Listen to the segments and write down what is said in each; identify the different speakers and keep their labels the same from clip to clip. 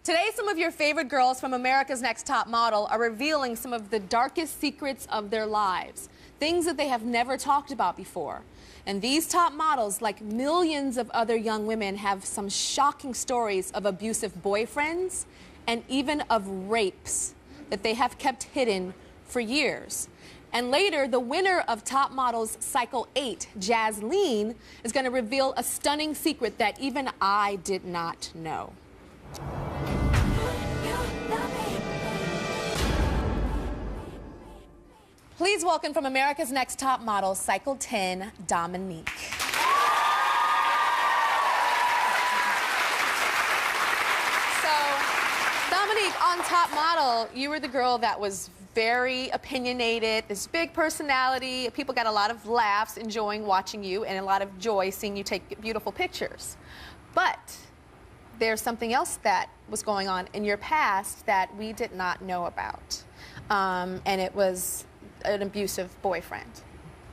Speaker 1: Today, some of your favorite girls from America's Next Top Model are revealing some of the darkest secrets of their lives, things that they have never talked about before. And these top models, like millions of other young women, have some shocking stories of abusive boyfriends and even of rapes that they have kept hidden for years. And later, the winner of Top Models Cycle 8, Jasleen, is going to reveal a stunning secret that even I did not know. Please welcome from America's Next Top Model, Cycle 10, Dominique. So, Dominique, on Top Model, you were the girl that was very opinionated, this big personality. People got a lot of laughs enjoying watching you and a lot of joy seeing you take beautiful pictures. But there's something else that was going on in your past that we did not know about. And it was an abusive boyfriend.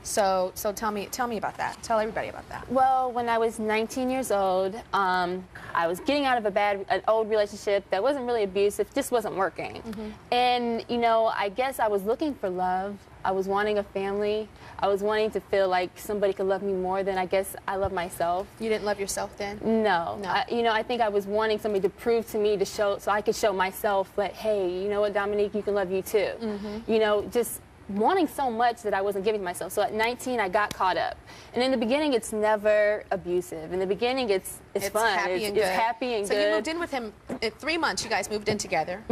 Speaker 1: So tell me about that. Tell everybody about that.
Speaker 2: Well, when I was 19 years old, I was getting out of an old relationship that wasn't really abusive, just wasn't working. And, you know, I guess I was looking for love. I was wanting a family. I was wanting to feel like somebody could love me more than I guess I love myself.
Speaker 1: You didn't love yourself then?
Speaker 2: No. You know, I think I was wanting somebody to prove to me, so I could show myself that, hey, you know what, Dominique, you can love you too. You know, just wanting so much that I wasn't giving myself. So at 19, I got caught up. And in the beginning, it's never abusive. In the beginning, it's fun.
Speaker 1: Happy and good.
Speaker 2: It's happy and good.
Speaker 1: So you moved in with him in 3 months. You guys moved in together.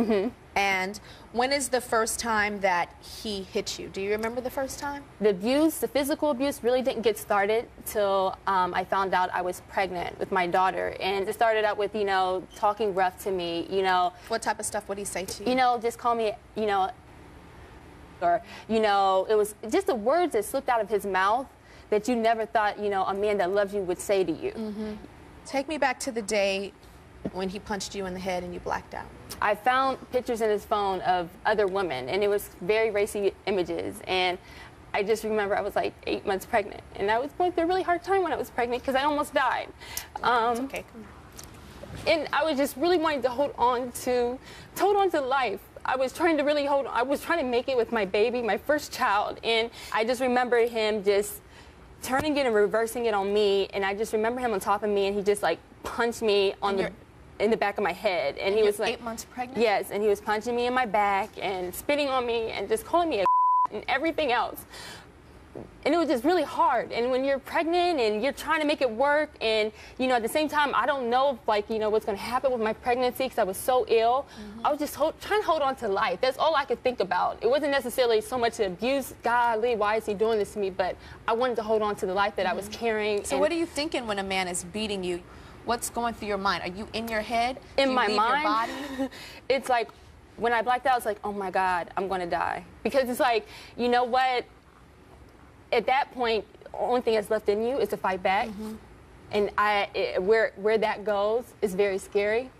Speaker 1: And when is the first time that he hit you? Do you remember the first time?
Speaker 2: The abuse, the physical abuse, really didn't get started till I found out I was pregnant with my daughter. And it started out with, you know, talking rough to me, you know.
Speaker 1: What type of stuff would he say to you?
Speaker 2: You know, just call me, you know, or, you know, it was just the words that slipped out of his mouth that you never thought, you know, a man that loves you would say to you.
Speaker 1: Take me back to the day when he punched you in the head and you blacked out.
Speaker 2: I found pictures in his phone of other women, and it was very racy images. And I just remember I was like 8 months pregnant, and I was going through a really hard time when I was pregnant because I almost died.
Speaker 1: It's okay. Come on.
Speaker 2: And I was just really wanting to hold on to life. I was trying to really hold on. I was trying to make it with my baby, my first child. And I just remember him just turning it and reversing it on me. And I just remember him on top of me, and he just like punched me on in the back of my head. And he was like
Speaker 1: 8 months pregnant?
Speaker 2: Yes, and he was punching me in my back and spitting on me and just calling me a and everything else. And it was just really hard. And when you're pregnant and you're trying to make it work, and, you know, at the same time, I don't know, like, you know, what's going to happen with my pregnancy because I was so ill. I was just trying to hold on to life. That's all I could think about. It wasn't necessarily so much the abuse. Golly, why is he doing this to me? But I wanted to hold on to the life that I was carrying.
Speaker 1: So what are you thinking when a man is beating you? What's going through your mind? Are you in your head?
Speaker 2: In my mind,
Speaker 1: your body?
Speaker 2: It's like, when I blacked out, it's like, oh my God, I'm going to die. Because it's like, you know what? At that point, the only thing that's left in you is to fight back. And where that goes is very scary.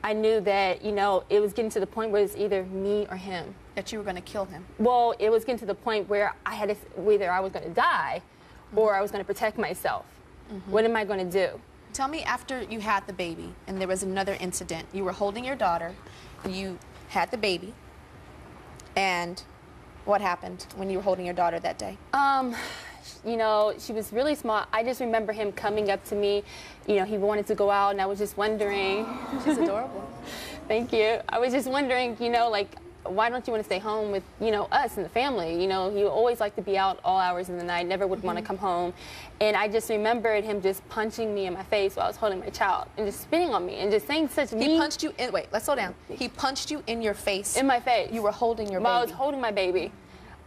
Speaker 2: I knew that, you know, it was getting to the point where it's either me or him.
Speaker 1: That you were going to kill him?
Speaker 2: Well, it was getting to the point where I had to, either I was going to die or I was going to protect myself. What am I going to do?
Speaker 1: Tell me, after you had the baby and there was another incident, you were holding your daughter, you had the baby, and what happened when you were holding your daughter that day?
Speaker 2: You know, she was really small. I just remember him coming up to me. You know, he wanted to go out, and I was just wondering.
Speaker 1: She's adorable.
Speaker 2: Thank you. I was just wondering, you know, like, why don't you want to stay home with, you know, us and the family? You know, he always liked to be out all hours of the night, never would want to come home. And I just remembered him just punching me in my face while I was holding my child and just spitting on me and just saying such mean...
Speaker 1: He punched you in... Wait, let's slow down. He punched you in your face?
Speaker 2: In my face.
Speaker 1: You were holding your baby?
Speaker 2: I was holding my baby.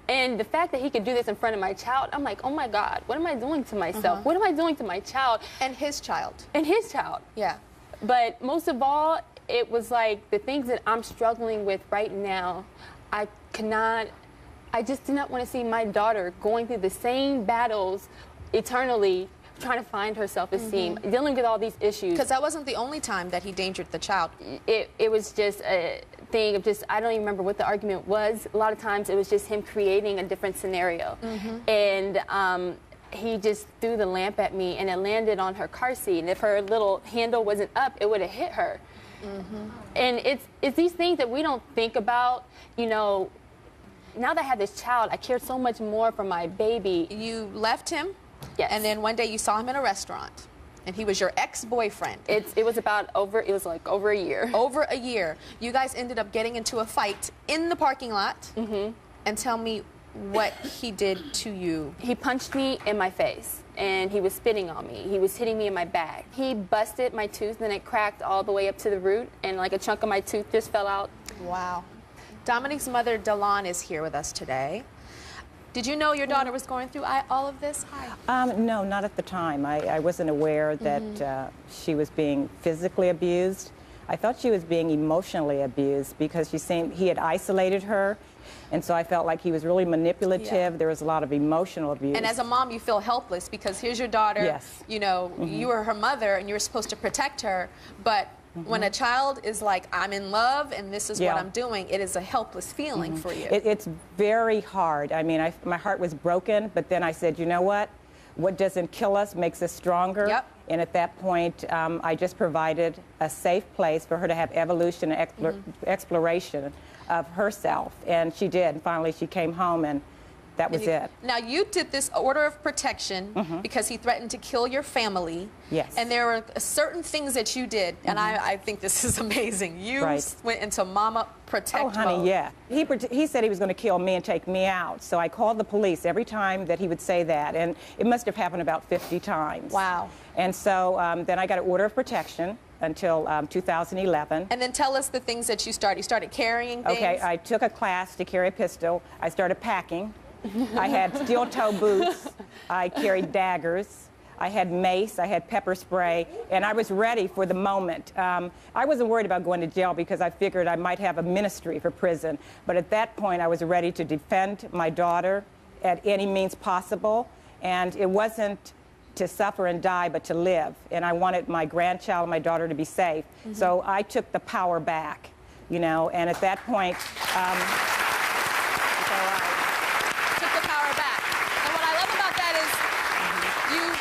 Speaker 2: And the fact that he could do this in front of my child, I'm like, oh my God, what am I doing to myself? What am I doing to my child?
Speaker 1: And his child.
Speaker 2: And his child.
Speaker 1: Yeah.
Speaker 2: But most of all, it was like the things that I'm struggling with right now. I just do not want to see my daughter going through the same battles eternally, trying to find her self-esteem, dealing with all these issues.
Speaker 1: Because that wasn't the only time that he endangered the child.
Speaker 2: It was just a thing of just, I don't even remember what the argument was. A lot of times it was just him creating a different scenario. And he just threw the lamp at me, and it landed on her car seat. And if her little handle wasn't up, it would have hit her. And it's these things that we don't think about, you know. Now that I have this child, I care so much more for my baby.
Speaker 1: You left him,
Speaker 2: Yes.
Speaker 1: and then one day you saw him in a restaurant, and he was your ex-boyfriend.
Speaker 2: It was like over a year.
Speaker 1: Over a year. You guys ended up getting into a fight in the parking lot. And tell me what he did to you.
Speaker 2: He punched me in my face, and he was spitting on me. He was hitting me in my back. He busted my tooth, and it cracked all the way up to the root, and like a chunk of my tooth just fell out.
Speaker 1: Wow. Dominique's mother, Delon, is here with us today. Did you know your daughter was going through all of this? Hi.
Speaker 3: No, not at the time. I wasn't aware that she was being physically abused. I thought she was being emotionally abused because he had isolated her, and so I felt like he was really manipulative.
Speaker 1: Yeah.
Speaker 3: There was a lot of emotional abuse.
Speaker 1: And as a mom, you feel helpless because here's your daughter.
Speaker 3: Yes.
Speaker 1: You know, you were her mother, and you were supposed to protect her, but when a child is like, I'm in love and this is what I'm doing, it is a helpless feeling for you.
Speaker 3: It's very hard. I mean, my heart was broken, but then I said, you know what? What doesn't kill us makes us stronger.
Speaker 1: Yep.
Speaker 3: And at that point, I just provided a safe place for her to have evolution and exploration of herself. And she did. And finally, she came home, and that was it.
Speaker 1: Now, you did this order of protection because he threatened to kill your family.
Speaker 3: Yes.
Speaker 1: And there were certain things that you did, and I think this is amazing. You went into mama protect mode.
Speaker 3: Oh, honey, yeah. He said he was going to kill me and take me out. So I called the police every time that he would say that, and it must have happened about 50 times.
Speaker 1: Wow.
Speaker 3: And so then I got an order of protection until 2011.
Speaker 1: And then tell us the things that you started. You started carrying things?
Speaker 3: Okay, I took a class to carry a pistol. I started packing. I had steel-toe boots. I carried daggers. I had mace. I had pepper spray. And I was ready for the moment. I wasn't worried about going to jail because I figured I might have a ministry for prison. But at that point, I was ready to defend my daughter at any means possible. And it wasn't to suffer and die, but to live. And I wanted my grandchild and my daughter to be safe. So I took the power back, you know. And at that point,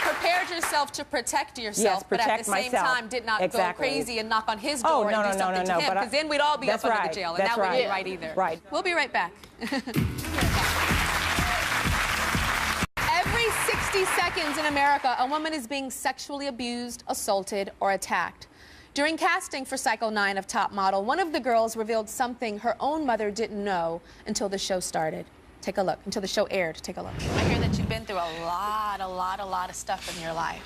Speaker 1: prepared yourself to protect yourself,
Speaker 3: yes,
Speaker 1: but at the same time did not go crazy and knock on his door and do something to him, because then we'd all be up under the jail, and that wouldn't be right either.
Speaker 3: Right.
Speaker 1: We'll be right back. Every 60 seconds in America, a woman is being sexually abused, assaulted, or attacked. During casting for Cycle 9 of Top Model, one of the girls revealed something her own mother didn't know until the show started. Take a look. Until the show aired. Take a look. I hear that you've been through a lot of stuff in your life.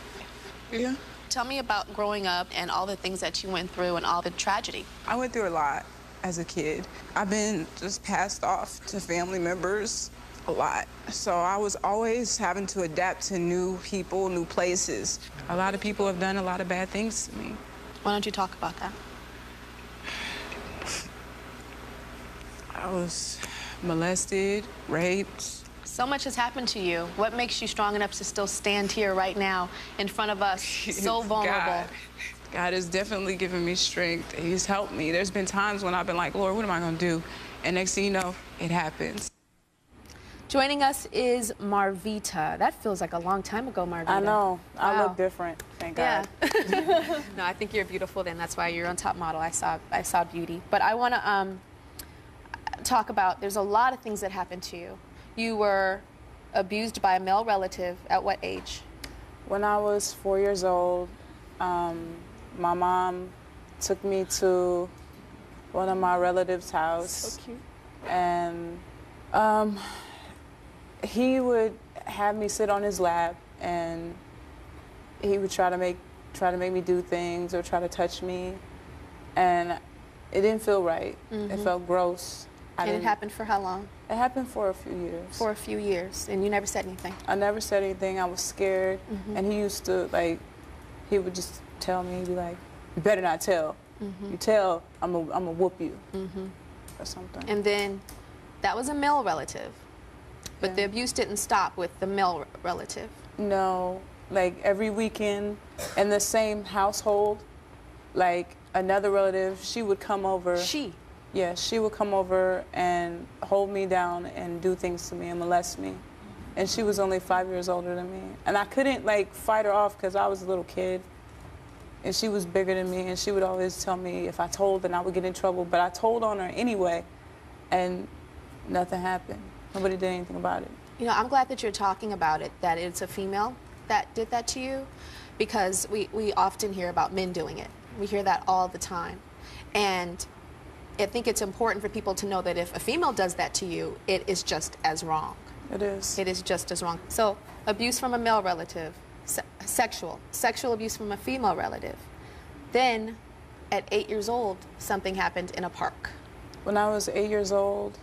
Speaker 4: Yeah.
Speaker 1: Tell me about growing up and all the things that you went through and all the tragedy.
Speaker 4: I went through a lot as a kid. I've been just passed off to family members a lot. So I was always having to adapt to new people, new places. A lot of people have done a lot of bad things to me.
Speaker 1: Why don't you talk about that?
Speaker 4: I was molested, raped.
Speaker 1: So much has happened to you. What makes you strong enough to still stand here right now in front of us, so vulnerable?
Speaker 4: God has definitely given me strength. He's helped me. There's been times when I've been like, Lord, what am I going to do? And next thing you know, it happens.
Speaker 1: Joining us is Marvita. That feels like a long time ago, Marvita.
Speaker 5: I know.
Speaker 1: Wow.
Speaker 5: I look different, thank God.
Speaker 1: Yeah. No, I think you're beautiful then. That's why you're on Top Model. I saw beauty. But I want to talk about, there's a lot of things that happened to you. You were abused by a male relative at what age?
Speaker 5: When I was 4 years old, my mom took me to one of my relatives' house.
Speaker 1: So cute.
Speaker 5: And he would have me sit on his lap, and he would try to make me do things or try to touch me, and it didn't feel right. It felt gross.
Speaker 1: And it happened for how long?
Speaker 5: It happened for a few years.
Speaker 1: For a few years, and you never said anything?
Speaker 5: I never said anything. I was scared, and he used to, like, he would just tell me, he'd be like, you better not tell. You tell, I'm gonna whoop you, or something.
Speaker 1: And then that was a male relative, but the abuse didn't stop with the male relative.
Speaker 5: No, like every weekend in the same household, like another relative, she would come over. Yeah, she would come over and hold me down and do things to me and molest me. And she was only 5 years older than me. And I couldn't, like, fight her off because I was a little kid. and she was bigger than me, and she would always tell me if I told, then I would get in trouble. But I told on her anyway, and nothing happened. Nobody did anything about it.
Speaker 1: You know, I'm glad that you're talking about it, that it's a female that did that to you, because we often hear about men doing it. We hear that all the time. And I think it's important for people to know that if a female does that to you, it is just as wrong.
Speaker 5: It is.
Speaker 1: It is just as wrong. So, abuse from a male relative, sexual abuse from a female relative. Then, at 8 years old, something happened in a park.
Speaker 5: When I was 8 years old,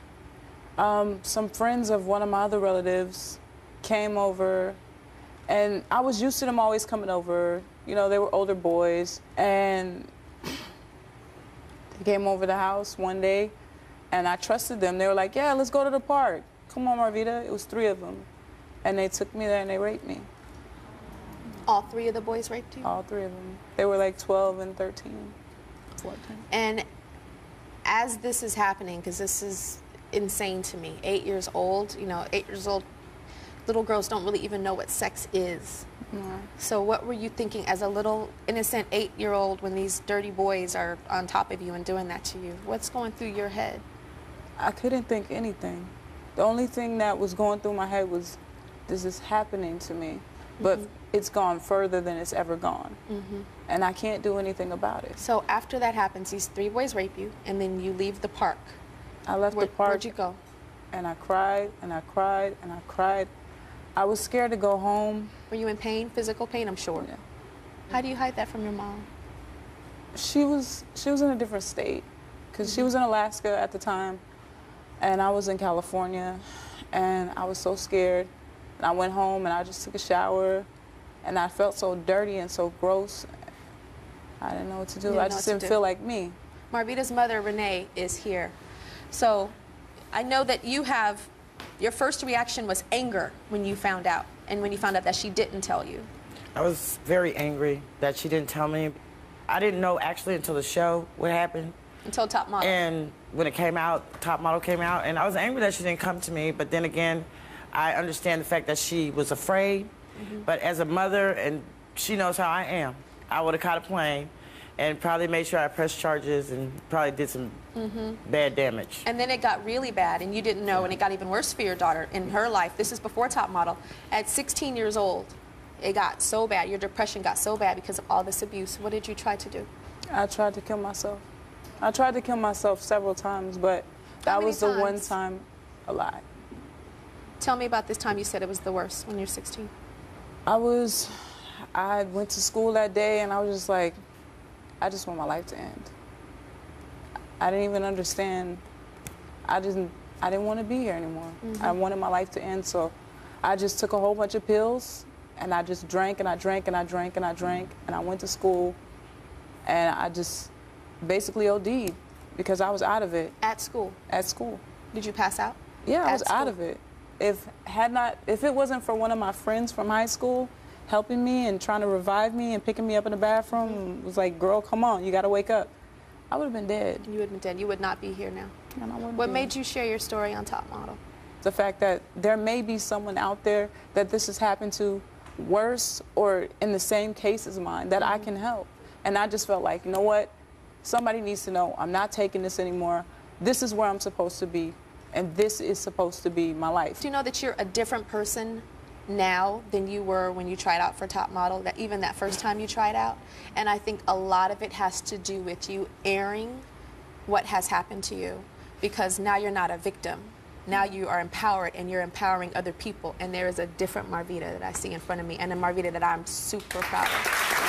Speaker 5: some friends of one of my other relatives came over, and I was used to them always coming over. You know, they were older boys, and they came over the house one day, and I trusted them. They were like, yeah, let's go to the park. Come on, Marvita. It was 3 of them. And they took me there and they raped me.
Speaker 1: All 3 of the boys raped you?
Speaker 5: All 3 of them. They were like 12 and 13, 14.
Speaker 1: And as this is happening, because this is insane to me, 8 years old, you know, 8 years old, little girls don't really even know what sex is.
Speaker 5: No.
Speaker 1: So what were you thinking as a little innocent 8-year-old when these dirty boys are on top of you and doing that to you? What's going through your head?
Speaker 5: I couldn't think anything. The only thing that was going through my head was, this is happening to me, but it's gone further than it's ever gone. And I can't do anything about it.
Speaker 1: So after that happens, these 3 boys rape you, and then you leave the park.
Speaker 5: I left the park.
Speaker 1: Where'd you go?
Speaker 5: And I cried, and I cried, and I cried. I was scared to go home.
Speaker 1: Were you in pain, physical pain, I'm sure?
Speaker 5: Yeah.
Speaker 1: How do you hide that from your mom?
Speaker 5: She was in a different state, because she was in Alaska at the time, and I was in California, and I was so scared. And I went home, and I just took a shower, and I felt so dirty and so gross. I didn't know what to do. I just didn't feel like me.
Speaker 1: Marvita's mother, Renee, is here. So I know that you have, your first reaction was anger when you found out, and when you found out that she didn't tell you.
Speaker 6: I was very angry that she didn't tell me. I didn't know actually until the show what happened.
Speaker 1: Until Top Model.
Speaker 6: And when it came out, Top Model came out, and I was angry that she didn't come to me, but then again, I understand the fact that she was afraid, but as a mother, and she knows how I am, I would have caught a plane and probably made sure I pressed charges and probably did some bad damage.
Speaker 1: And then it got really bad, and you didn't know, and it got even worse for your daughter in her life. This is before Top Model. At 16 years old, it got so bad, your depression got so bad because of all this abuse. What did you try to do?
Speaker 5: I tried to kill myself. I tried to kill myself several times, but that was the one time a lie.
Speaker 1: Tell me about this time you said it was the worst when you're 16.
Speaker 5: I went to school that day, and I was just like, I just want my life to end. I didn't even understand. I didn't want to be here anymore. I wanted my life to end, so I just took a whole bunch of pills, and I just drank, and I drank, and I drank, and I drank, and I went to school, and I just basically OD'd because I was out of it.
Speaker 1: At school?
Speaker 5: At school.
Speaker 1: Did you pass out?
Speaker 5: Yeah, I was out of it. If it wasn't for one of my friends from high school helping me and trying to revive me and picking me up in the bathroom, was like, girl, come on, you got to wake up, I would have been dead.
Speaker 1: You would have been dead. You would not be here now.
Speaker 5: And I wouldn't
Speaker 1: What
Speaker 5: be.
Speaker 1: made you share your story on Top Model?
Speaker 5: The fact that there may be someone out there that this has happened to worse or in the same case as mine that I can help. And I just felt like, you know what? Somebody needs to know I'm not taking this anymore. This is where I'm supposed to be. And this is supposed to be my life.
Speaker 1: Do you know that you're a different person now than you were when you tried out for Top Model, that even that first time you tried out? And I think a lot of it has to do with you airing what has happened to you, because now you're not a victim. Now you are empowered, and you're empowering other people, and there is a different Marvita that I see in front of me, and a Marvita that I'm super proud of.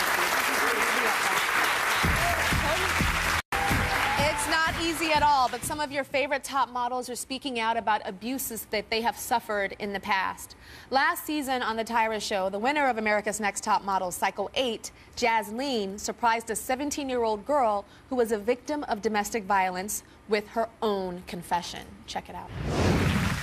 Speaker 1: It's not easy at all, but some of your favorite top models are speaking out about abuses that they have suffered in the past. Last season on the Tyra show, the winner of America's Next Top Model, Cycle 8, Jasleen, surprised a 17-year-old girl who was a victim of domestic violence with her own confession. Check it out.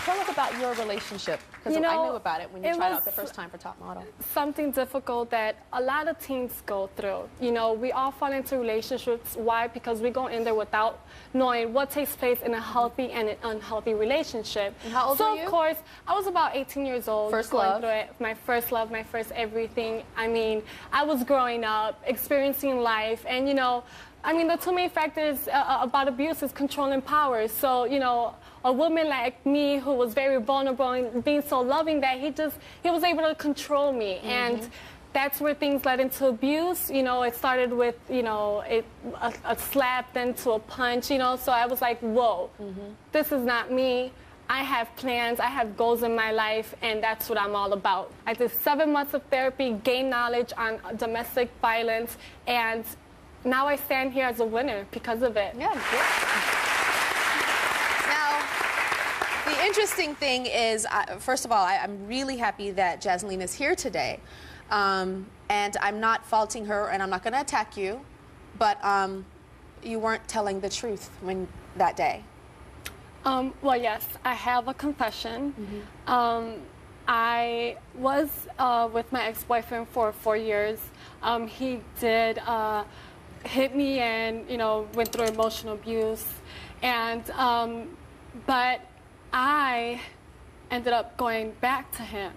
Speaker 1: Tell us about your relationship, because I knew about it when you tried out the first time for Top Model.
Speaker 7: Something difficult that a lot of teens go through. You know, we all fall into relationships. Why? Because we go in there without knowing what takes place in a healthy and an unhealthy relationship.
Speaker 1: And how old were you?
Speaker 7: So, of course, I was about 18 years old.
Speaker 1: First
Speaker 7: going
Speaker 1: love.
Speaker 7: through it. My first love, my first everything. I mean, I was growing up, experiencing life, and, you know, I mean, the two main factors about abuse is control and power. So, you know, a woman like me who was very vulnerable and being so loving that he was able to control me. Mm-hmm. And that's where things led into abuse. You know, it started with, you know, a slap, then to a punch, you know. So I was like, whoa, this is not me. I have plans, I have goals in my life, and that's what I'm all about. I did 7 months of therapy, gained knowledge on domestic violence, and now I stand here as a winner because of it.
Speaker 1: Yeah, good. Now, the interesting thing is, first of all, I'm really happy that Jasleen is here today. And I'm not faulting her, and I'm not going to attack you, but you weren't telling the truth that day.
Speaker 7: Well, yes, I have a confession. I was with my ex-boyfriend for 4 years. He did hit me and, you know, went through emotional abuse. And, but I ended up going back to him.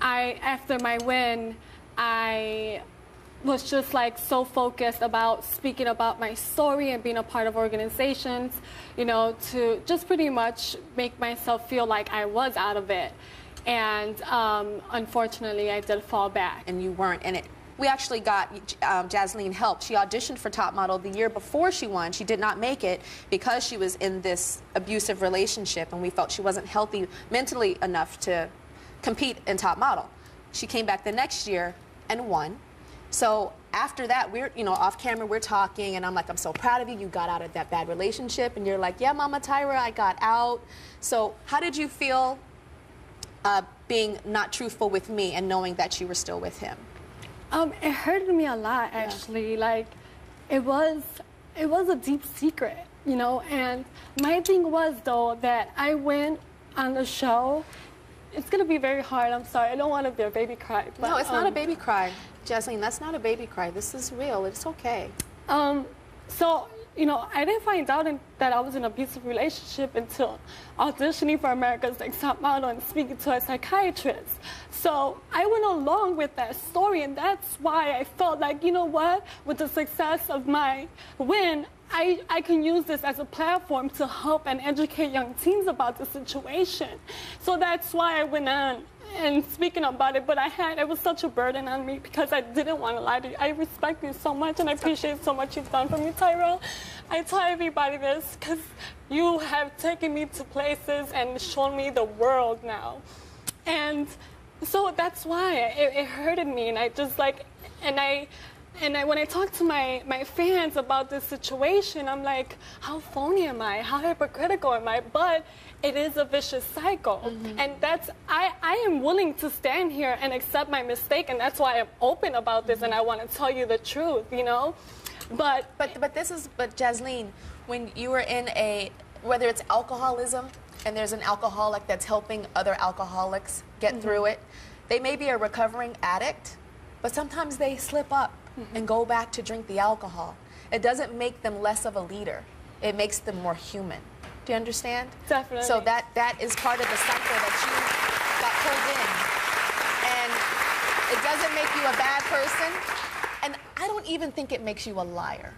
Speaker 7: After my win, I was just like so focused about speaking about my story and being a part of organizations, you know, to just pretty much make myself feel like I was out of it. And unfortunately, I did fall back.
Speaker 1: And you weren't in it. We actually got Jasleen help. She auditioned for Top Model the year before she won. She did not make it because she was in this abusive relationship, and we felt she wasn't healthy mentally enough to compete in Top Model. She came back the next year and won. So after that, we're, you know, off camera, we're talking, and I'm like, I'm so proud of you. You got out of that bad relationship. And you're like, yeah, Mama Tyra, I got out. So how did you feel being not truthful with me and knowing that you were still with him?
Speaker 7: It hurted me a lot, actually. Yeah. Like, it was a deep secret, you know. And my thing was, though, that I went on the show. It's gonna be very hard. I'm sorry. I don't want to be a baby cry. But,
Speaker 1: no, it's not a baby cry, Jasleen. That's not a baby cry. This is real. It's okay.
Speaker 7: So, you know, I didn't find out that I was in an abusive relationship until auditioning for America's Next Top Model and speaking to a psychiatrist. So I went along with that story, and that's why I felt like, you know what, with the success of my win, I can use this as a platform to help and educate young teens about the situation. So that's why I went on and speaking about it, but it was such a burden on me because I didn't want to lie to you. I respect you so much, and I appreciate so much you've done for me, Tyra. I tell everybody this because you have taken me to places and shown me the world now. And so that's why it hurted me, and I just like, when I talk to my fans about this situation, I'm like, how phony am I? How hypocritical am I? But it is a vicious cycle. And I am willing to stand here and accept my mistake, and that's why I'm open about this, and I want to tell you the truth, you know? But
Speaker 1: Jasleen, when you were in whether it's alcoholism, and there's an alcoholic that's helping other alcoholics get through it, they may be a recovering addict, but sometimes they slip up and go back to drink the alcohol. It doesn't make them less of a leader. It makes them more human. Do you understand?
Speaker 7: Definitely.
Speaker 1: So that is part of the cycle that you got pulled in. And it doesn't make you a bad person. And I don't even think it makes you a liar.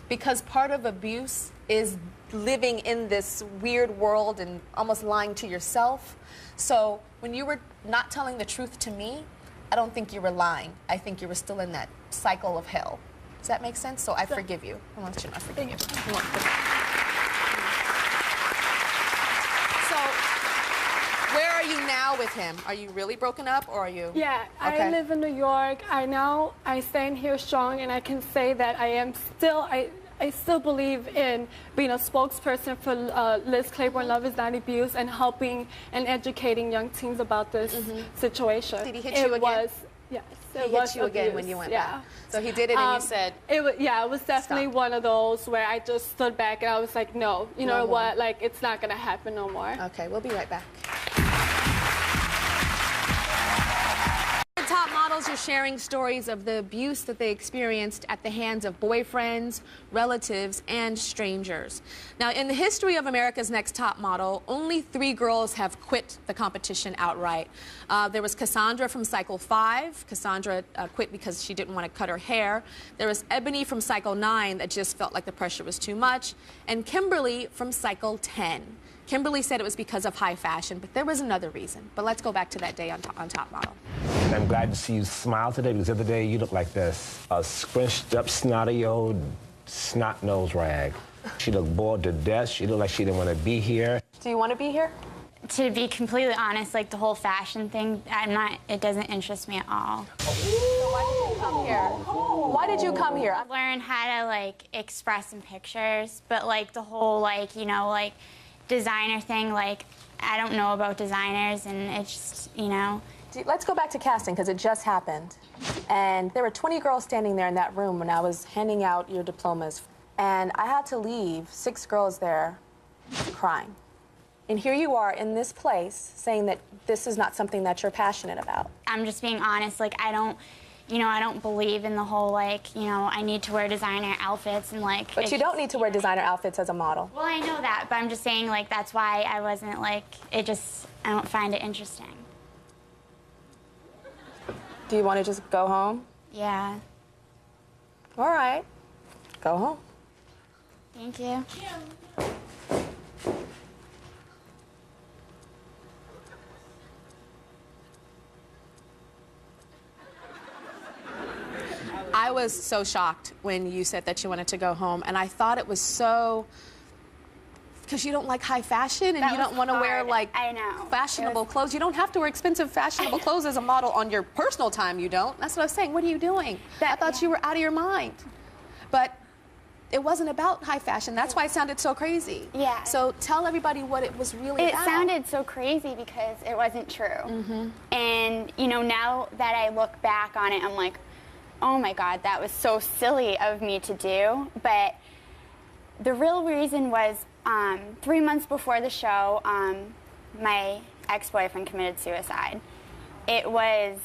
Speaker 1: Because part of abuse is living in this weird world and almost lying to yourself. So when you were not telling the truth to me, I don't think you were lying. I think you were still in that cycle of hell. Does that make sense? So I forgive you. I want you to know I forgive you. So where are you now with him? Are you really broken up, or are you?
Speaker 7: Yeah, okay. I live in New York. I stand here strong, and I can say that I still believe in being a spokesperson for Liz Claiborne Love Is Not Abuse and helping and educating young teens about this situation.
Speaker 1: Did he hit you again?
Speaker 7: Yes,
Speaker 1: He
Speaker 7: it
Speaker 1: hit
Speaker 7: was
Speaker 1: you again
Speaker 7: abuse,
Speaker 1: when you went
Speaker 7: yeah.
Speaker 1: back. So he did it and you said,
Speaker 7: it was definitely
Speaker 1: stop.
Speaker 7: one of those where I just stood back and I was like, no, you know
Speaker 1: No more.
Speaker 7: what, like it's not gonna happen no more.
Speaker 1: okay, we'll be right back. Top models are sharing stories of the abuse that they experienced at the hands of boyfriends, relatives, and strangers. Now, in the history of America's Next Top Model, only 3 girls have quit the competition outright. There was Cassandra from Cycle 5. Cassandra quit because she didn't want to cut her hair. There was Ebony from Cycle 9 that just felt like the pressure was too much. And Kimberly from Cycle 10. Kimberly said it was because of high fashion, but there was another reason. But let's go back to that day on Top Model.
Speaker 8: I'm glad to see you smile today because the other day you look like this. A scrunched up, snotty old snot nose rag. She looked bored to death. She looked like she didn't want to be here.
Speaker 1: Do you want to be here?
Speaker 9: To be completely honest, like the whole fashion thing, it doesn't interest me at all.
Speaker 1: So why did you come here? Why did you come here?
Speaker 9: Learn how to like express in pictures, but like the whole like, you know, like designer thing, like I don't know about designers and it's just, you know.
Speaker 1: Let's go back to casting because it just happened. And there were 20 girls standing there in that room when I was handing out your diplomas. And I had to leave 6 girls there crying. And here you are in this place saying that this is not something that you're passionate about.
Speaker 9: I'm just being honest, like I don't believe in the whole like, you know, I need to wear designer outfits and like.
Speaker 1: But you don't need to wear designer outfits as a model.
Speaker 9: Well, I know that, but I'm just saying like that's why I wasn't like, I don't find it interesting.
Speaker 1: Do you want to just go home?
Speaker 9: Yeah.
Speaker 1: All right. Go home.
Speaker 9: Thank you.
Speaker 1: I was so shocked when you said that you wanted to go home, and I thought it was so, because you don't like high fashion and you don't want to wear like fashionable clothes. You don't have to wear expensive fashionable clothes as a model on your personal time, you don't. That's what I was saying. What are you doing? I thought you were out of your mind. But it wasn't about high fashion. That's why it sounded so crazy.
Speaker 9: Yeah.
Speaker 1: So tell everybody what it was really about.
Speaker 9: It sounded so crazy because it wasn't true. Mm-hmm. And, you know, now that I look back on it, I'm like, oh my God, that was so silly of me to do. But the real reason was 3 months before the show, my ex-boyfriend committed suicide. It was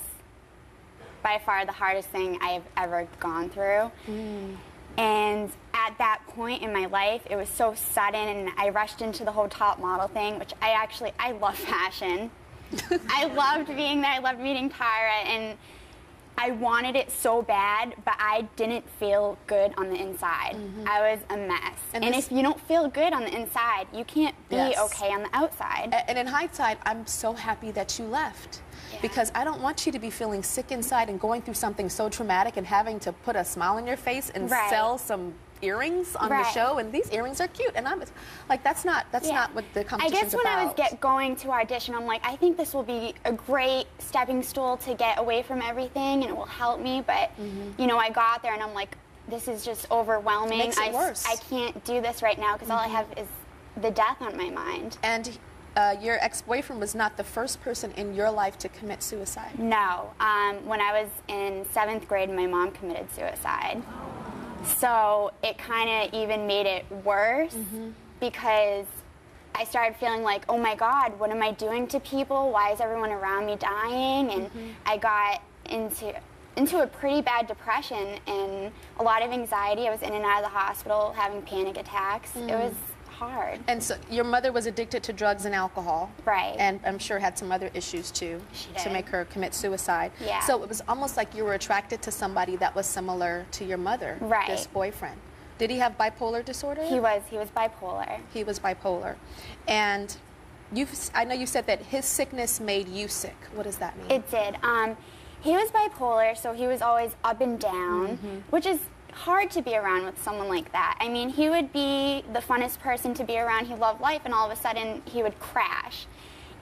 Speaker 9: by far the hardest thing I have ever gone through. Mm. And at that point in my life, it was so sudden, and I rushed into the whole top model thing, which I love fashion. I loved being there. I loved meeting Tyra, and I wanted it so bad, but I didn't feel good on the inside. Mm-hmm. I was a mess. And if you don't feel good on the inside, you can't be okay on the outside.
Speaker 1: And in hindsight, I'm so happy that you left. Yeah. Because I don't want you to be feeling sick inside and going through something so traumatic and having to put a smile on your face and sell some earrings on the show, and these earrings are cute, and I'm like, that's not what the competition's about.
Speaker 9: I guess when I was going to audition, I'm like, I think this will be a great stepping stool to get away from everything, and it will help me. But you know, I got there, and I'm like, this is just overwhelming.
Speaker 1: It makes it worse.
Speaker 9: I can't do this right now because all I have is the death on my mind.
Speaker 1: And your ex-boyfriend was not the first person in your life to commit suicide.
Speaker 9: No. When I was in 7th grade, my mom committed suicide. So it kind of even made it worse because I started feeling like, oh my God, what am I doing to people? Why is everyone around me dying? And I got into a pretty bad depression and a lot of anxiety. I was in and out of the hospital having panic attacks. It was hard.
Speaker 1: And so your mother was addicted to drugs and alcohol.
Speaker 9: Right.
Speaker 1: And I'm sure had some other issues too to make her commit suicide.
Speaker 9: Yeah.
Speaker 1: So it was almost like you were attracted to somebody that was similar to your mother, this boyfriend. Did he have bipolar disorder?
Speaker 9: He was bipolar.
Speaker 1: He was bipolar. And I know you said that his sickness made you sick. What does that mean?
Speaker 9: It did. He was bipolar, so he was always up and down, which is hard to be around with someone like that. I mean, he would be the funnest person to be around. He loved life, and all of a sudden he would crash.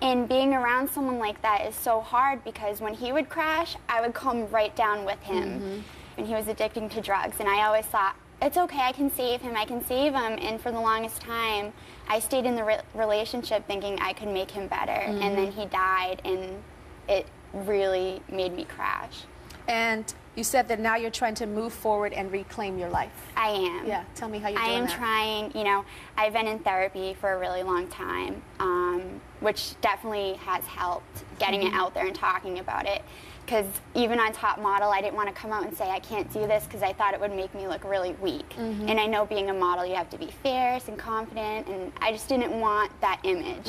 Speaker 9: And being around someone like that is so hard because when he would crash, I would come right down with him. And he was addicted to drugs, and I always thought, it's okay, I can save him, And for the longest time, I stayed in the relationship thinking I could make him better. And then he died, and it really made me crash.
Speaker 1: And you said that now you're trying to move forward and reclaim your life.
Speaker 9: I am.
Speaker 1: Yeah, tell me how you're doing
Speaker 9: I am
Speaker 1: that.
Speaker 9: trying, you know, I've been in therapy for a really long time, which definitely has helped getting it out there and talking about it. Because even on Top Model, I didn't want to come out and say I can't do this because I thought it would make me look really weak. And I know being a model, you have to be fierce and confident, and I just didn't want that image.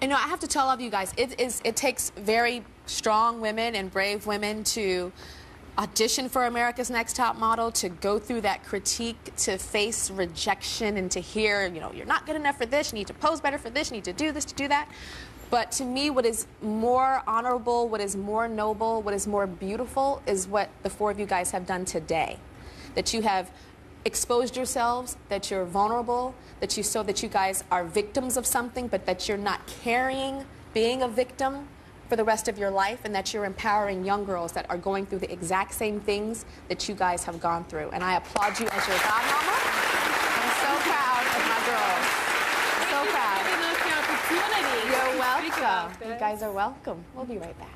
Speaker 1: You know, I have to tell all of you guys, it takes very strong women and brave women to audition for America's Next Top Model, to go through that critique, to face rejection, and to hear, you know, you're not good enough for this, you need to pose better for this, you need to do this, to do that. But to me, what is more honorable, what is more noble, what is more beautiful is what the four of you guys have done today. That you have exposed yourselves, that you're vulnerable, that you show that you guys are victims of something, but that you're not carrying being a victim for the rest of your life, and that you're empowering young girls that are going through the exact same things that you guys have gone through. And I applaud you as your godmama. I'm so proud of my girls. So proud. You're welcome. You guys are welcome. We'll be right back.